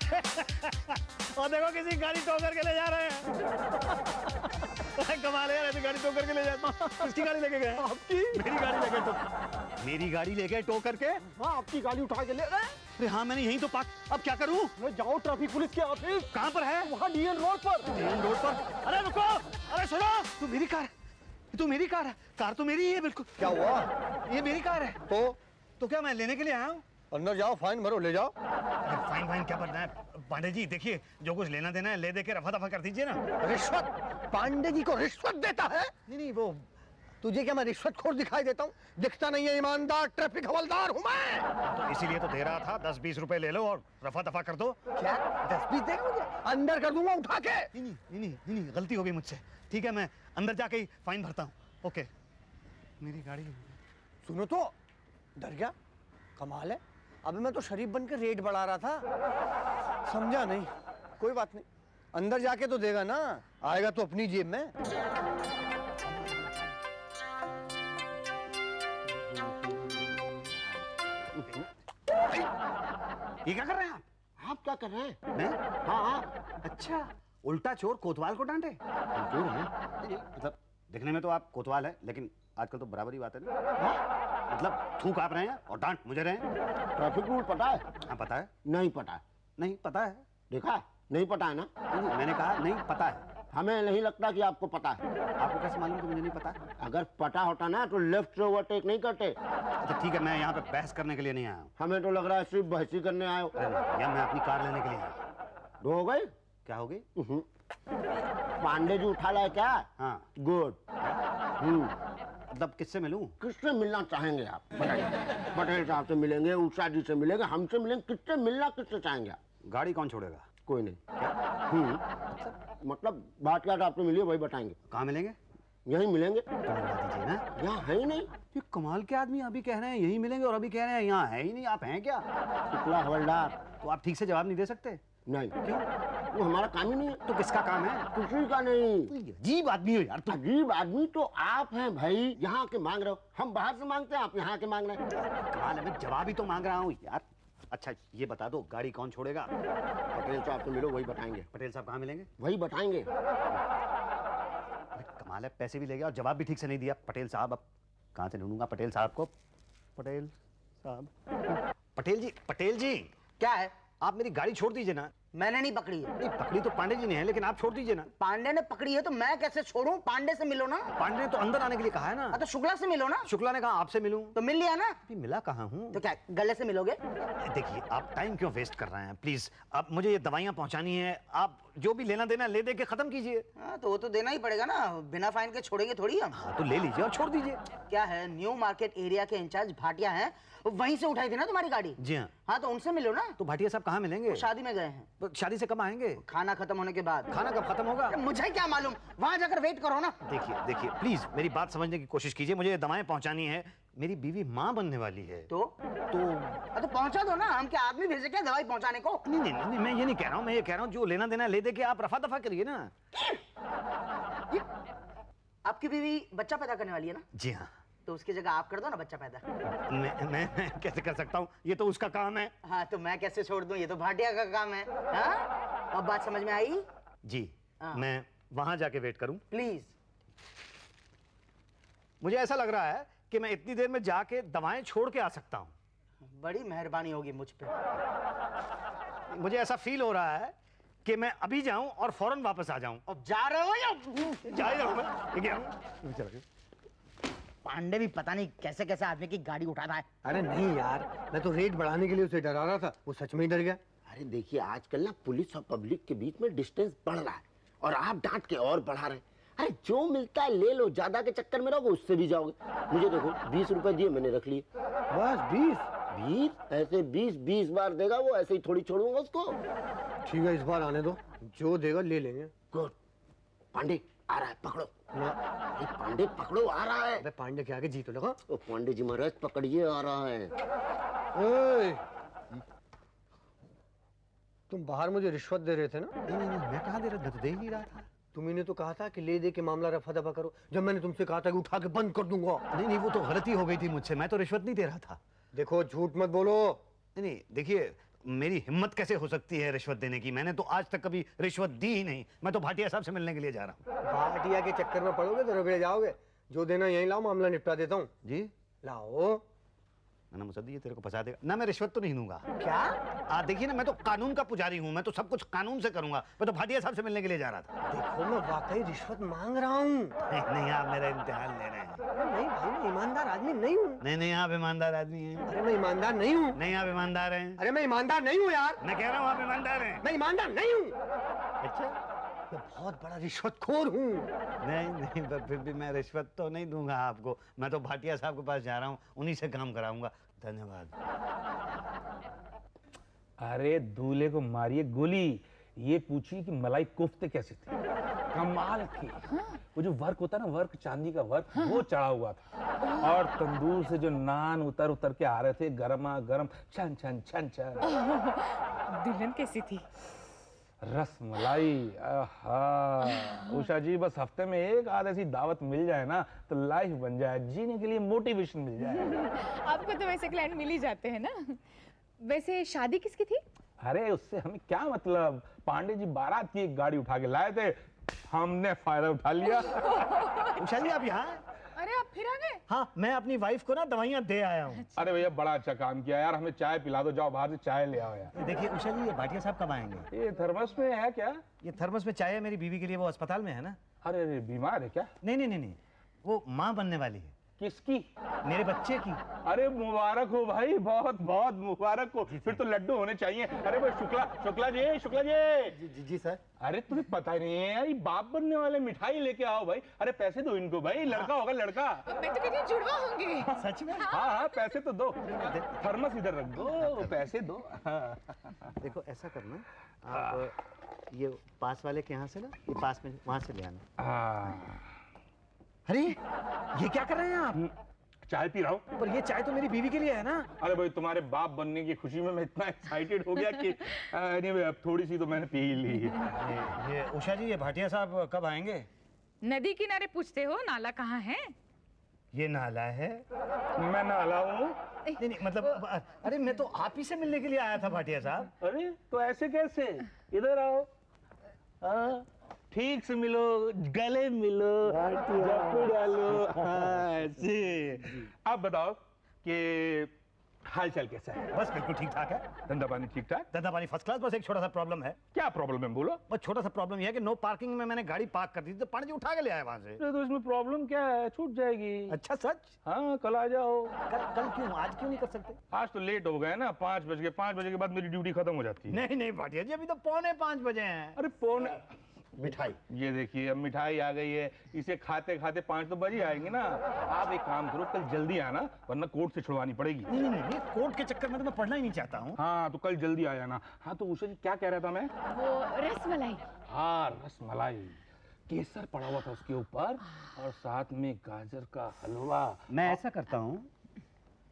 और देखो किसी गाड़ी टो करके ले जा रहे हैं। कमाल है यार, ऐसी गाड़ी टो करके ले जाता हूँ। किसकी गाड़ी लेके गए? आपकी? मेरी गाड़ी लेके टो, मेरी गाड़ी लेके टो करके? हाँ, आपकी गाड़ी उठा के ले गए। अरे हाँ, मैंने यहीं तो पार्क, अब क्या करूँ? मैं जाऊँ ट्रैफिक पुलिस के ऑफिस। कहाँ पर है? वहाँ डीएन रोड पर। डीएन रोड पर? अरे रुको, अरे सुनो, तू मेरी कार है, तू मेरी कार है, कार तो मेरी ही है बिल्कुल। क्या हुआ? ये मेरी कार है। तो क्या मैं लेने के लिए आया हूँ? अंदर जाओ, फाइन भरो, ले जाओ। फाइन फाइन क्या भरना है पांडे जी? देखिए, जो कुछ लेना देना है ले दे के रफा दफा कर दीजिए ना। रिश्वत? पांडे जी को रिश्वत देता है? नहीं, वो तुझे क्या मैं रिश्वतखोर दिखाई देता हूँ? दिखता नहीं है? ईमानदार ट्रैफिक हवलदार हूँ मैं। तो इसीलिए तो दे रहा था, 10-20 रुपए ले लो और रफा दफा कर दो। क्या 10-20 देगा मुझे? अंदर कर दूंगा उठा के। नहीं, गलती हो गई मुझसे। ठीक है, मैं अंदर जाके ही फाइन भरता हूँ। ओके, मेरी गाड़ी। सुनो तो, डर गया? कमाल है, अभी मैं तो शरीफ बन के रेट बढ़ा रहा था, समझा नहीं। कोई बात नहीं, अंदर जाके तो देगा ना, आएगा तो अपनी जेब में। ये क्या कर रहे हैं आप क्या कर रहे हैं? मैं? हाँ, अच्छा, उल्टा चोर कोतवाल को डांटे। चोर है? मतलब दिखने में तो आप कोतवाल है, लेकिन आजकल तो बराबर ही बात है ना। मतलब थूक आप रहे हैं और डांट मुझे रहे हैं। ट्रैफिक रूल पता है? हाँ पता है। नहीं पता है? नहीं पता है। देखा है? नहीं पता है ना? नहीं, मैंने कहा नहीं पता है। हमें नहीं लगता कि आपको पता है। आपको कैसे मालूम कि मुझे नहीं पता? अगर पता होता ना तो लेफ्ट से ओवरटेक नहीं करते। अच्छा ठीक है, मैं यहाँ पे बहस करने के लिए नहीं आया हूँ। हमें तो लग रहा है सिर्फ बहसी करने आए हो। या मैं अपनी कार लेने के लिए आया। दो हो गई? क्या हो गई? पांडे जी उठा लाए क्या? हाँ। गुड। मतलब किससे मिलूं? किससे मिलना चाहेंगे आप? बताइए। पटेल साहब से मिलेंगे, उषा जी से मिलेंगे, हमसे मिलेंगे, किससे मिलना, किससे चाहेंगे आप? गाड़ी कौन छोड़ेगा? कोई नहीं। मतलब बात क्या आपसे मिलिए वही बताएंगे। कहाँ मिलेंगे? यहीं मिलेंगे। तो मिलवा दीजिए ना। यहाँ है ही नहीं। ये कमाल के आदमी, अभी कह रहे हैं यहीं मिलेंगे और अभी कह रहे हैं यहाँ है ही नहीं। आप हैं क्या? शुक्ला हवलदार। तो आप ठीक से जवाब नहीं दे सकते? नहीं। क्यों? वो हमारा काम ही नहीं है। तो किसका काम है? किसी का नहीं। अजीब आदमी हो यार तुम। अजीब आदमी तो आप हैं भाई। यहाँ के मांग रहे हो, हम बाहर से मांगते हैं, आप यहाँ के मांग रहे हैं। कमाल है, मैं जवाब ही तो मांग रहा हूँ यार। अच्छा ये बता दो, गाड़ी कौन छोड़ेगा? पटेल साहब से मिलो, वही बताएंगे। पटेल साहब कहाँ मिलेंगे? वही बताएंगे। कमाल है, पैसे भी ले गया और जवाब भी ठीक से नहीं दिया। पटेल साहब, अब कहाँ से ढूंढूंगा पटेल साहब को? पटेल साहब, पटेल जी क्या है? आप मेरी गाड़ी छोड़ दीजिए ना। मैंने नहीं पकड़ी है। नहीं, पकड़ी तो पांडे जी ने है, लेकिन आप छोड़ दीजिए ना। पांडे ने पकड़ी है तो मैं कैसे छोड़ूं? पांडे से मिलो ना। पांडे ने तो अंदर आने के लिए कहा है ना। तो शुक्ला से मिलो ना। शुक्ला ने कहा आपसे मिलूं। तो मिल लिया ना। अभी मिला कहाँ हूँ? तो क्या गले से मिलोगे? देखिए, आप टाइम क्यों वेस्ट कर रहे हैं? प्लीज, अब मुझे ये दवाइयाँ पहुंचानी है, आप जो भी लेना देना ले दे के खत्म कीजिए। हाँ, तो वो तो देना ही पड़ेगा ना, बिना फाइन के छोड़ेंगे थोड़ी हम। हाँ, तो ले लीजिए और छोड़ दीजिए। क्या है, न्यू मार्केट एरिया के इंचार्ज भाटिया हैं, वहीं से उठाई थी ना तुम्हारी गाड़ी। जी हाँ। हाँ, तो उनसे मिलो ना। तो भाटिया साहब कहाँ मिलेंगे? शादी में गए हैं। तो शादी से कब आएंगे? खाना खत्म होने के बाद। खाना कब खत्म होगा? मुझे क्या मालूम, वहां जाकर वेट करो ना। देखिए प्लीज मेरी बात समझने की कोशिश कीजिए। मुझे दवाएं पहुंचानी है, मेरी बीवी माँ बनने वाली है। तो पहुंचा दो ना। हम क्या आदमी भेजे क्या दवाई पहुंचाने को? नहीं, मैं ये नहीं कह रहा हूँ। मैं ये कह रहा हूँ जो लेना देना ले दे के आप रफा दफा करिए ना। आपकी बीवी बच्चा पैदा करने वाली है ना? जी हाँ। तो उसकी जगह आप कर दो ना बच्चा पैदा। मैं कैसे कर सकता हूँ? ये तो उसका काम है। हाँ, तो मैं कैसे छोड़ दूं? ये तो भाटिया का काम है। हाँ? अब बात समझ में आई? जी। मैं वहां जाके वेट करूं? प्लीज। मुझे ऐसा लग रहा है कि मैं इतनी देर में जाके दवाएं छोड़ के आ सकता हूं। बड़ी मेहरबानी होगी मुझ पे। मुझे ऐसा फील हो रहा है कि मैं अभी जाऊं और फौरन वापस आ जाऊं। अब जा रहे हो या? जा ही रहा हूं मैं। पांडे भी पता नहीं कैसे कैसे आदमी की गाड़ी उठाता है। अरे नहीं यार, मैं तो रेट बढ़ाने के लिए उसे डरा रहा था, वो सच में ही डर गया। अरे देखिए, आजकल ना पुलिस और पब्लिक के बीच में डिस्टेंस बढ़ रहा है और आप डांट के और बढ़ा रहे हैं। अरे जो मिलता है ले लो, ज्यादा के चक्कर में रहोगे उससे भी जाओगे। मुझे देखो 20 रुपए दिए, मैंने रख लिए। बस 20? ऐसे 20 बार देगा वो, ऐसे ही थोड़ी छोड़ूंगा उसको। ठीक है, इस बार आने दो, जो देगा ले लेंगे। गुड। पांडे आ रहा है, पकड़ो ना। पांडे पकड़ो, आ रहा है। अबे पांडे के आगे जी तो लगा। ओ पांडे जी महाराज पकड़िए, आ रहा है। तुम बाहर मुझे रिश्वत दे रहे थे ना? नहीं, मैं कहाँ दे रहा था? दे ही रहा था। तुम्ही ने तो कहा था कि ले दे के मामला रफा दफा करो, जब मैंने तुमसे कहा था कि उठा के बंद कर दूंगा। नहीं, वो तो गलती हो गई थी मुझसे। मैं तो रिश्वत नहीं दे रहा था। देखो, झूठ मत बोलो। नहीं, देखिए मेरी हिम्मत कैसे हो सकती है रिश्वत देने की? मैंने तो आज तक कभी रिश्वत दी ही नहीं। मैं तो भाटिया साहब से मिलने के लिए जा रहा हूँ। भाटिया के चक्कर में पड़ोगे तो रगड़े जाओगे। जो देना यहीं लाओ, मामला निपटा देता हूँ। जी लाओ। ना मुसद्दी ये तेरे को फंसा देगा ना। मैं रिश्वत तो नहीं दूंगा। क्या? देखिए ना, मैं तो कानून का पुजारी हूँ। मैं तो सब कुछ कानून से करूंगा। मैं तो भाटिया साहब से मिलने के लिए जा रहा था। देखो मैं वाकई रिश्वत मांग रहा हूँ। नहीं, आप मेरा इम्तिहान ले रहे हैं। नहीं भाई, मैं ईमानदार आदमी नहीं हूँ। नहीं, आप ईमानदार आदमी हैं। अरे मैं ईमानदार नहीं हूँ। नहीं, आप ईमानदार हैं। अरे मैं ईमानदार नहीं हूँ यार। मैं कह रहा हूँ आप ईमानदार हैं। मैं ईमानदार नहीं हूँ। अच्छा, मैं बहुत बड़ा रिश्वतखोर हूँ। नहीं, पर फिर भी मैं रिश्वत तो नहीं दूंगा आपको। मैं तो भाटिया साहब के पास जा रहा हूँ, उन्हीं से काम कराऊंगा। धन्यवाद। अरे दूल्हे को मारिए गोली। ये पूछिए कि मलाई कोफ्ते कैसे थे। कमाल के। वो जो वर्क होता है ना, वर्क, चांदी का वर्क, वो चढ़ा हुआ था। और तंदूर से जो नान उतर उतर के आ रहे थे, गरमा गरम, छन छन छन छन। दुल्हन कैसी थी? रसमलाई। आहा। उषा जी, बस हफ्ते में एक आध ऐसी दावत मिल जाए ना तो लाइफ बन जाए, जीने के लिए मोटिवेशन मिल जाए। आपको तो वैसे क्लाइंट मिल ही जाते हैं ना। वैसे शादी किसकी थी? अरे उससे हमें क्या मतलब। पांडे जी बारात की एक गाड़ी उठा के लाए थे, हमने फायदा उठा लिया। उषा जी, आप यहाँ हैं? अरे आप फिर आ गए? हाँ, मैं अपनी वाइफ को ना दवाइयाँ दे आया हूँ। अरे भैया बड़ा अच्छा काम किया यार, हमें चाय पिला दो, जाओ बाहर से चाय ले आओ यार। देखिए उषा जी, ये भाटिया साहब कब आएंगे? ये थर्मस में है क्या? ये थर्मस में चाय है मेरी बीवी के लिए। वो अस्पताल में है ना। अरे अरे, बीमार है क्या? नहीं, वो माँ बनने वाली है। किसकी? मेरे बच्चे की। अरे मुबारक हो भाई, बहुत बहुत मुबारक हो। फिर तो लड्डू होने चाहिए। अरे भाई शुक्ला जी। जी सर। अरे तुम्हें पता ही नहीं है यार, ये बाप बनने वाले, मिठाई लेके आओ भाई। अरे पैसे दो इनको भाई, लड़का होगा लड़का। मैं तो कहती हूँ जुड़वा होंगे। सच में? हाँ, पैसे तो दो। थर्मस इधर रख दो, पैसे दो। देखो ऐसा करना, आप ये पास वाले के यहाँ से ना, ये पास में वहाँ से ले आना। अरे ये क्या कर रहे हैं आप? चाय पी रहा हूँ। पर ये चाय तो मेरी बीवी के लिए है ना। अरे भाई, तुम्हारे बाप बनने की खुशी में मैं इतना एक्साइटेड हो गया कि anyway, अब थोड़ी सी तो मैंने पी ही ली। ये उषा जी, ये भाटिया साहब कब आएंगे? नदी किनारे पूछते हो, नाला कहाँ है? ये नाला है। मैं नाला हूँ? नहीं, मतलब अरे मैं तो आप ही से मिलने के लिए आया था भाटिया साहब। अरे तो ऐसे कैसे? इधर आओ। हाँ, ठीक से मिलो, गले मिलो, जप्पी डालो। हाँ, ऐसे। आप बताओ कि हाल चाल कैसा है? बस बिल्कुल ठीक ठाक है। धंधा पानी ठीक ठाक? धंधा पानी फर्स्ट क्लास। बस एक छोटा सा प्रॉब्लम है। क्या प्रॉब्लम है बोलो? बस छोटा सा प्रॉब्लम ये है कि नो पार्किंग में मैंने गाड़ी पार्क कर दी थी, तो पांडे जी उठा के ले आए वहां से। तो इसमें प्रॉब्लम क्या है? छूट जाएगी। अच्छा सच? हाँ, कल आ जाओ। कल क्यों? आज क्यों नहीं कर सकते? आज तो लेट हो गए ना, 5 बज गए। 5 बजे के बाद मेरी ड्यूटी खत्म हो जाती है। नहीं भाटिया जी, अभी तो 4:45 बजे हैं। अरे पौने। मिठाई। ये देखिए, अब मिठाई आ गई है। इसे खाते खाते 5 तो बज ही आएंगे ना। आप एक काम करो, कल जल्दी आना, वरना कोर्ट से छुड़वानी पड़ेगी। नहीं, कोर्ट के चक्कर में तो मैं पढ़ना ही नहीं चाहता हूँ। हाँ, तो कल जल्दी आ जाना। हाँ, तो उषा जी क्या कह रहा था मैं? वो रसमलाई। हाँ, रसमलाई। केसर पड़ा हुआ था उसके ऊपर, और साथ में गाजर का हलवा। मैं ऐसा करता हूँ,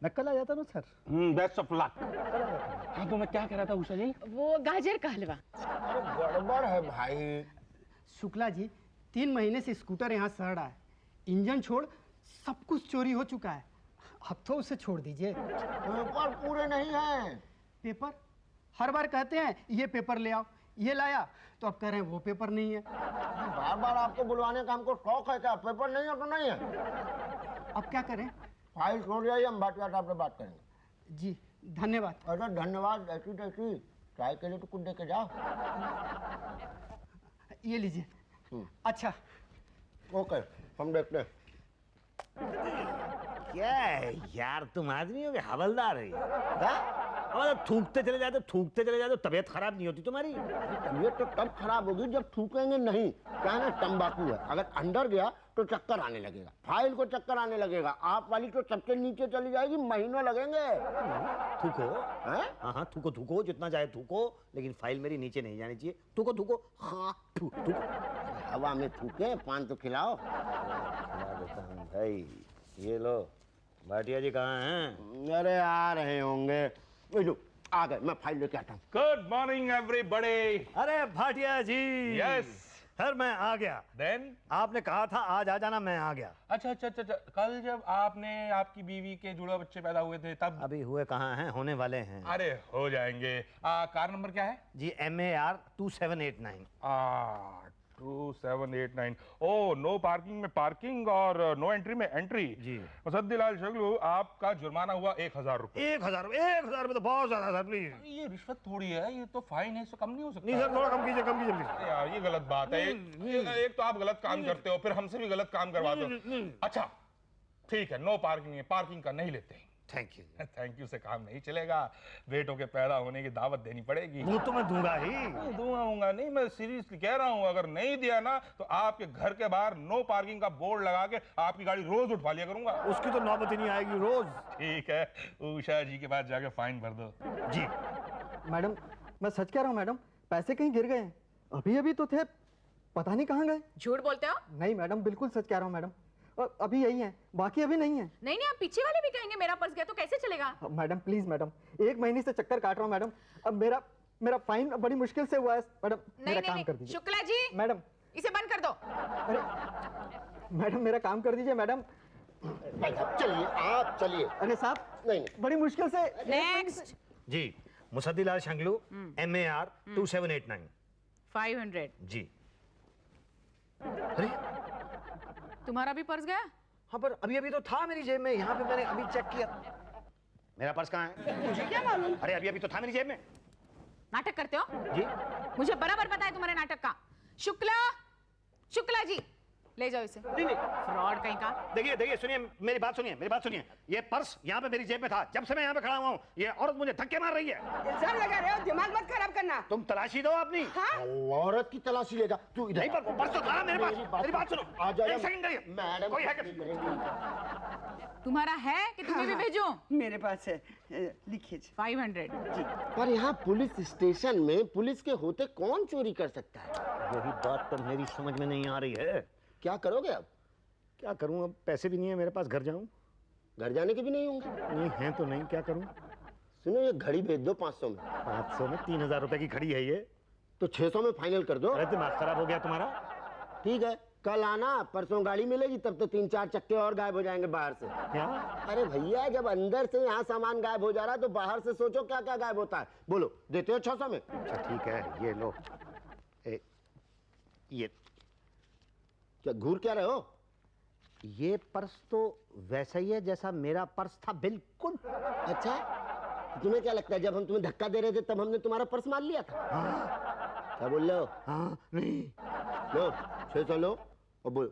मैं कल आ जाता ना सर। Best of luck. हाँ, तो मैं क्या कह रहा था उषा जी? वो गाजर का हलवा। अरे गड़बड़ है भाई। शुक्ला जी, 3 महीने से स्कूटर यहाँ सड़ रहा है। इंजन छोड़ सब कुछ चोरी हो चुका है। अब तो उसे छोड़ दीजिए। पेपर पूरे नहीं हैं। पेपर? हर बार कहते हैं ये पेपर ले आओ, ये लाया, तो अब कह रहे हैं वो पेपर नहीं है। बार बार आपको बुलवाने का हमको शौक है क्या? पेपर नहीं है तो नहीं है। अब क्या करें? फाइल छोड़ जाइए, हम भाटिया साहब से बात करेंगे। जी धन्यवाद। अरे धन्यवाद ऐसी तैसी, चाय के लिए तो कुछ दे के जाओ। ये लीजिए। अच्छा ओके, हम देखते हैं। क्या है यार, तुम आदमी हो कि हवलदार है? मतलब थूकते चले जाते, तबीयत खराब नहीं होती तुम्हारी? तबीयत तो तब खराब होगी जब थूकेंगे नहीं। क्या है ना, तंबाकू है, अगर अंदर गया तो चक्कर आने लगेगा, फाइल को चक्कर आने लगेगा। आप वाली तो सबसे नीचे चली जाएगी, महीनों लगेंगे। थूको। हाँ, थूको, जितना चाहे थूको, लेकिन फाइल मेरी नीचे नहीं जानी चाहिए। थूको। हाँ, थूको। हवा में थूके, पान तो खिलाओ। खिला देता हूँ भाई। ये लो, भाटिया जी कहाँ हैं? अरे आ रहे होंगे। लो, आ गए, मैं फाइल लेके आता हूँ। Good morning everybody. अरे भाटिया जी। यस। सर मैं आ गया। देन आपने कहा था आज आ जाना, मैं आ गया। अच्छा अच्छा अच्छा अच्छा, कल जब आपने आपकी बीवी के जुड़वा बच्चे पैदा हुए थे तब? अभी हुए कहाँ हैं, होने वाले हैं। अरे हो जाएंगे। कार नंबर क्या है? जी MAR 2789। 2789। ओ, नो पार्किंग में पार्किंग और नो एंट्री में एंट्री। जी। मुसद्दीलाल शगलू, आपका जुर्माना हुआ 1000 रुपए। 1000 रुपये तो बहुत ज्यादा सर, प्लीज। ये रिश्वत थोड़ी है, ये तो फाइन है, इससे कम नहीं हो सकता। नहीं सर, थोड़ा कम कीजिए, कम कीजिए प्लीज। अरे यार ये गलत बात है। एक तो आप गलत काम करते हो, फिर हमसे भी गलत काम करवाते हो। अच्छा ठीक है, नो पार्किंग है, पार्किंग का नहीं लेते। Thank you. थैंक यू से काम नहीं चलेगा, बेटों के पैदा होने की दावत देनी पड़ेगी। वो तो मैं दूंगा ही। दूंगा नहीं, मैं सीरियसली कह रहा हूँ, अगर नहीं दिया ना तो आपके घर के बाहर नो पार्किंग का बोर्ड लगा के आपकी गाड़ी रोज उठवा लिया करूंगा। उसकी तो नौबत ही नहीं आएगी रोज। ठीक है, उषा जी के पास जाके फाइन भर दो। जी। मैडम मैं सच कह रहा हूँ मैडम, पैसे कहीं गिर गए हैं। अभी अभी तो थे, पता नहीं कहाँ गए। झूठ बोलते हो? नहीं मैडम, बिल्कुल सच कह रहा हूँ मैडम। अभी यही है, बाकी अभी नहीं है। नहीं नहीं, आप पीछे वाले भी कहेंगे मेरा पर्स गया तो कैसे चलेगा? मैडम प्लीज मैडम, 1 महीने से चक्कर काट रहा हूँ मैडम। अब मेरा फाइन बड़ी मुश्किल से हुआ है मैडम। मेरा काम कर दीजिए शुक्ला जी। मैडम, इसे बंद कर दो। अरे मैडम मेरा काम कर दीजिए मैडम। भाई साहब चलिए, आप चलिए। अरे साहब नहीं नहीं, बड़ी मुश्किल से। नेक्स्ट। जी, मुसद्दीलाल शंगलू, MAR 2789। 500। जी। अरे तुम्हारा भी पर्स गया? हाँ, पर अभी अभी तो था मेरी जेब में, यहाँ पे मैंने अभी चेक किया। मेरा पर्स कहाँ है? मुझे क्या मालूम? अरे अभी अभी तो था मेरी जेब में। नाटक करते हो? जी। मुझे बराबर पता है तुम्हारे नाटक का। शुक्ला जी ले जाओ इसे। नहीं नहीं, फ्रॉड कहीं का। देखिए सुनिए, मेरी बात सुनिए। ये पर्स यहाँ पे मेरी जेब में था, जब से मैं यहाँ पे खड़ा हुआ हूँ ये औरत मुझे धक्के मार रही है। इल्जाम लगा रहे हो, दिमाग मत खराब करना। तुम तलाशी दो अपनी। औरत की तलाशी लेगा तू इधर। नहीं, पर पर्स तो था मेरे पास। मेरी बात सुनो, आ जाओ। एक सेकंड करिए। मैडम कोई है क्या? तुम्हारा है कि तुम्हें भी भेजूं? मेरे पास है, लिखिए। 500। पर यहाँ पुलिस स्टेशन में पुलिस के होते कौन चोरी कर सकता है? वही बात तो मेरी समझ में नहीं आ रही है। क्या करोगे अब? क्या करूँ, अब पैसे भी नहीं है मेरे पास, घर जाऊँ? घर जाने के भी नहीं होंगे। नहीं है तो नहीं, क्या करूँ? सुनो, ये घड़ी भेज दो 500 में। 500 में? 3000 रुपए की घड़ी है ये। तो 600 में फाइनल कर दो। अरे दिमाग खराब हो गया तुम्हारा? ठीक है, कल आना, परसों गाड़ी मिलेगी, तब तो 3-4 चक्के और गायब हो जाएंगे बाहर से। क्या? अरे भैया, जब अंदर से यहाँ सामान गायब हो जा रहा है तो बाहर से सोचो क्या क्या गायब होता है। बोलो, देते हो 600 में? अच्छा ठीक है, ये लो। ये क्या घूर क्या रहे हो? ये पर्स तो वैसा ही है जैसा मेरा पर्स था, बिल्कुल। अच्छा, तुम्हें क्या लगता है जब हम तुम्हें धक्का दे रहे थे तब हमने तुम्हारा पर्स मार लिया था? क्या बोल रहे हो? हाँ नहीं, लो 600 लो और बोलो।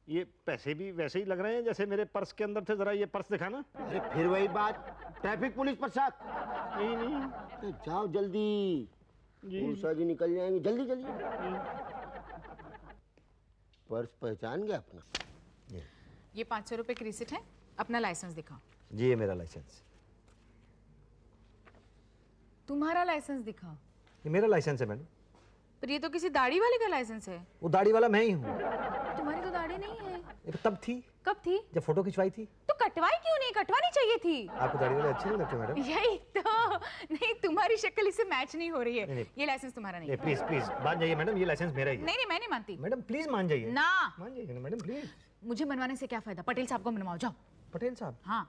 ये पैसे भी वैसे ही लग रहे हैं जैसे मेरे पर्स के अंदर थे। जरा ये पर्स दिखाना। अरे फिर वही बात, ट्रैफिक पुलिस पर शक। नहीं तो जाओ जल्दी, उषा जी निकल जाएंगे। जल्दी जल्दी। पर्स पहचान गया अपना? ये 500 रुपए की रिसिट है, अपना लाइसेंस दिखाओ। जी, ये मेरा लाइसेंस। तुम्हारा लाइसेंस दिखाओ। ये मेरा लाइसेंस है मैडम। पर ये तो किसी दाढ़ी वाले का लाइसेंस है। वो दाढ़ी वाला मैं ही हूँ। तुम्हारी तो दाढ़ी नहीं है। ये तब थी कब थी? जब फोटो खिंचवाई थी। तो कटवाई क्यों नहीं? कटवानी चाहिए थी। आपको दाढ़ी वाले अच्छे नहीं लगते मैडम? यही तो। नहीं, तुम्हारी शक्ल इससे मैच नहीं हो रही है। नहीं। ये लाइसेंस तुम्हारा नहीं है। प्लीज प्लीज मान जाइए मैडम, ये लाइसेंस मेरा ही है। नहीं, मैं नहीं मानती। मैडम प्लीज मान जाइए। ना, मान जाइए ना मैडम, प्लीज। मुझे मनवाने से क्या फायदा? पटेल साहब को मनवाओ, जाओ। पटेल साहब? हाँ।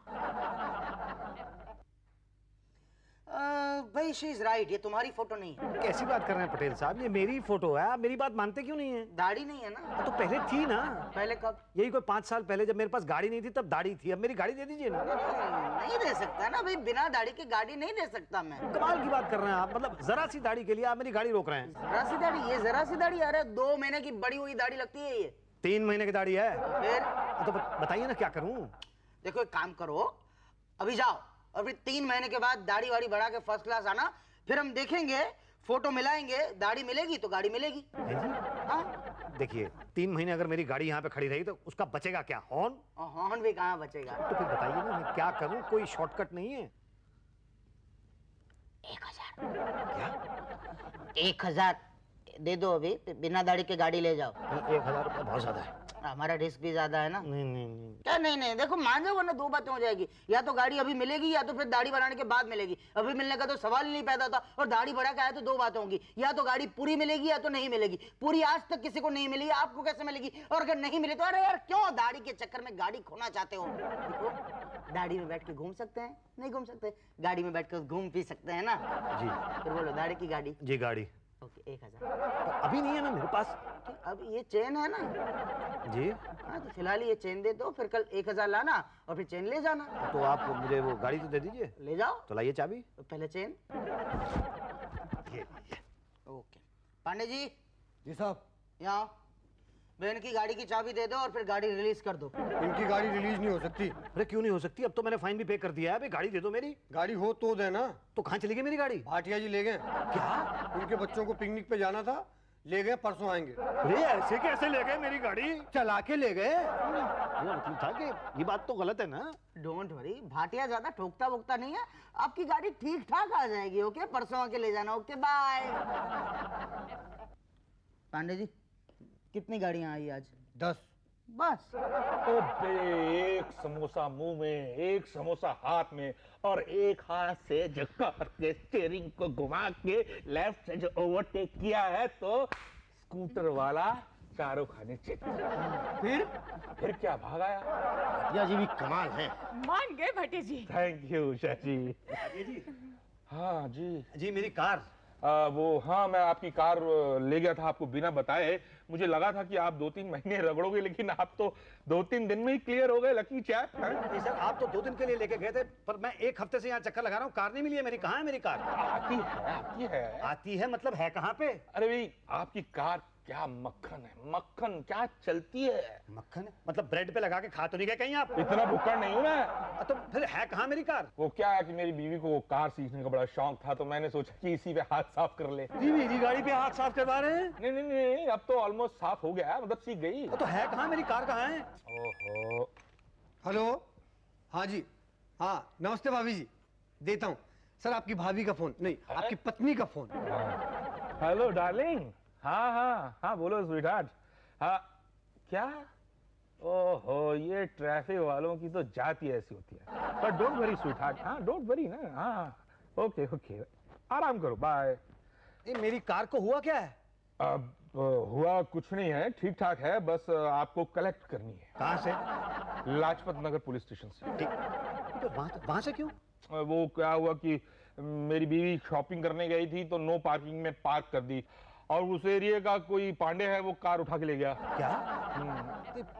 भाई शी इज राइट, ये तुम्हारी फोटो नहीं है। कैसी बात कर रहे हैं पटेल साहब, ये मेरी फोटो है। आप मेरी बात मानते क्यों नहीं है? दाढ़ी नहीं है ना? तो पहले थी ना। पहले कब? यही कोई 5 साल पहले, जब मेरे पास गाड़ी नहीं थी तब दाढ़ी थी। अब मेरी गाड़ी दे दीजिए ना। नहीं दे सकता ना भाई, बिना दाढ़ी के गाड़ी नहीं दे सकता मैं। कमाल की बात कर रहे हैं आप, मतलब जरा सी दाढ़ी के लिए आप मेरी गाड़ी रोक रहे हैं। जरा सी दाढ़ी? ये जरा सी दाढ़ी? अरे 2 महीने की बड़ी हुई दाढ़ी लगती है ये। 3 महीने की दाढ़ी है। फिर तो बताइए ना क्या करूं? देखो, एक काम करो, अभी जाओ और फिर 3 महीने के बाद दाढ़ी वाड़ी बढ़ा के फर्स्ट क्लास आना, फिर हम देखेंगे, फोटो मिलाएंगे, दाढ़ी मिलेगी तो गाड़ी मिलेगी। हाँ? देखिए 3 महीने अगर मेरी गाड़ी यहाँ पे खड़ी रही तो उसका बचेगा क्या? हॉर्न? हॉर्न भी कहाँ बचेगा? तो फिर बताइए ना मैं क्या करूं, कोई शॉर्टकट नहीं है? 1000। क्या? 1000 दे दो अभी, बिना दाढ़ी के गाड़ी ले जाओ। 1000 रुपये बहुत ज्यादा है। हमारा रिस्क भी ज्यादा है ना। नहीं नहीं नहीं क्या नहीं नहीं, देखो मान जाओ वरना दो बातें हो जाएगी, या तो गाड़ी अभी मिलेगी या तो फिर दाढ़ी बढ़ाने के बाद मिलेगी। अभी मिलने का तो सवाल ही नहीं पैदा होता, और दाढ़ी बढ़ा के आया तो दो बातें होंगी, या तो गाड़ी पूरी मिलेगी या तो नहीं मिलेगी। पूरी आज तक किसी को नहीं मिली, आपको कैसे मिलेगी? और अगर नहीं मिले तो अरे यार क्यों दाढ़ी के चक्कर में गाड़ी खोना चाहते हो? देखो दाढ़ी में बैठ के घूम सकते हैं, नहीं घूम सकते, गाड़ी में बैठ कर घूम पी सकते हैं ना जी। फिर बोलो दाढ़ी की गाड़ी। जी गाड़ी ओके 1000। तो अभी नहीं है ना मेरे पास। अब ये चेन है ना। जी हाँ तो फिलहाल ये चेन दे दो, फिर कल 1000 लाना और फिर चेन ले जाना। तो आप मुझे वो गाड़ी तो दे दीजिए। ले जाओ। तो लाइए चाबी। तो पहले चेन। ओके पांडे जी। जी साहब। यहाँ बहन की गाड़ी की चाबी दे दो और फिर गाड़ी रिलीज कर दो। इनकी गाड़ी रिलीज नहीं हो सकती। अरे क्यों नहीं हो सकती? अब तो मैंने फाइन भी पे कर दिया है। अभी गाड़ी दे दो मेरी। गाड़ी हो तो देना। तो कहाँ चली गई मेरी गाड़ी? भाटिया जी ले गए। क्या? उनके बच्चों को पिकनिक पे जाना था, ले गए, परसों आएंगे। अरे ऐसे कैसे ले गए मेरी गाड़ी? चला के ले गए। ये मतलब था कि ये बात तो गलत है ना। डोंट वरी, भाटिया ज्यादा ठोकता वोकता नहीं है, आपकी गाड़ी ठीक ठाक आ जाएगी। ओके परसों आके ले जाना। Okay bye. पांडे जी कितनी गाड़ियां आई आज? 10। बस। ओबे, एक समोसा मुंह में, एक समोसा हाथ में, और एक हाथ से जो कार के स्टीयरिंग को घुमा के लेफ्ट से जो ओवरटेक किया है तो स्कूटर वाला चारों खाने चले। फिर क्या भाग आया। भटिया जी भी कमाल है। मान गए भट्टे जी। थैंक यू उषा जी। हाँ जी। जी मेरी कार। वो हाँ, मैं आपकी कार ले गया था आपको बिना बताए। मुझे लगा था कि आप 2-3 महीने रगड़ोगे, लेकिन आप तो 2-3 दिन में ही क्लियर हो गए। Lucky chap. नहीं सर, आप तो 2 दिन के लिए लेके गए थे, पर मैं 1 हफ्ते से यहाँ चक्कर लगा रहा हूँ, कार नहीं मिली है मेरी। कहाँ है मेरी कार? आती है। आती है मतलब है कहाँ पे? अरे भाई आपकी कार क्या मक्खन है, मक्खन क्या चलती है। मक्खन है मतलब ब्रेड पे लगा के खा तो नहीं गए कहीं आप? इतना भुक्कड़ नहीं हूँ मैं। तो फिर है कहाँ मेरी कार? वो क्या है कि मेरी बीवी को कार सीखने का बड़ा शौक था, तो मैंने सोचा कि इसी पे हाथ साफ कर ले। जी मेरी गाड़ी पे हाथ साफ करवा रहे हैं? नहीं नहीं नहीं, अब तो ऑलमोस्ट साफ हो गया, मतलब सीख गई। तो है कहाँ मेरी कार? कहाँ है? ओहो। हेलो। हाँ जी। हाँ नमस्ते भाभी जी। देता हूँ सर आपकी भाभी का फोन, नहीं आपकी पत्नी का फोन। Hello darling. हाँ हाँ हाँ बोलो स्वीटहार्ट। हाँ क्या? ओहो, ये ट्रैफिक वालों की तो जाति ऐसी होती है। पर डोंट वरी स्वीटहार्ट। हाँ डोंट वरी ना। हाँ ओके ओके, आराम करो, बाय। ये मेरी कार को हुआ क्या है? अब हुआ कुछ नहीं है, ठीक ठाक है, बस आपको कलेक्ट करनी है। कहाँ से? लाजपत नगर पुलिस स्टेशन से। ठीक, तो वहां से क्यों? वो क्या हुआ कि मेरी बीवी शॉपिंग करने गई थी तो नो पार्किंग में पार्क कर दी, और उस एरिया का कोई पांडे है वो कार उठा के ले गया। क्या?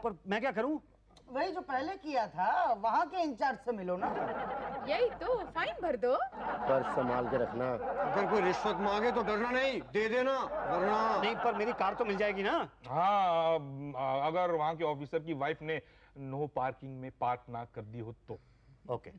पर मैं क्या करूं? वही जो पहले किया था, वहाँ के इंचार्ज से मिलो ना। यही तो, फाइन भर दो। पर संभाल के रखना। अगर कोई रिश्वत मांगे तो डरना नहीं, दे देना, वरना। नहीं पर मेरी कार तो मिल जाएगी ना? हाँ अगर वहाँ के ऑफिसर की वाइफ ने नो पार्किंग में पार्क ना कर दी हो तो। ओके।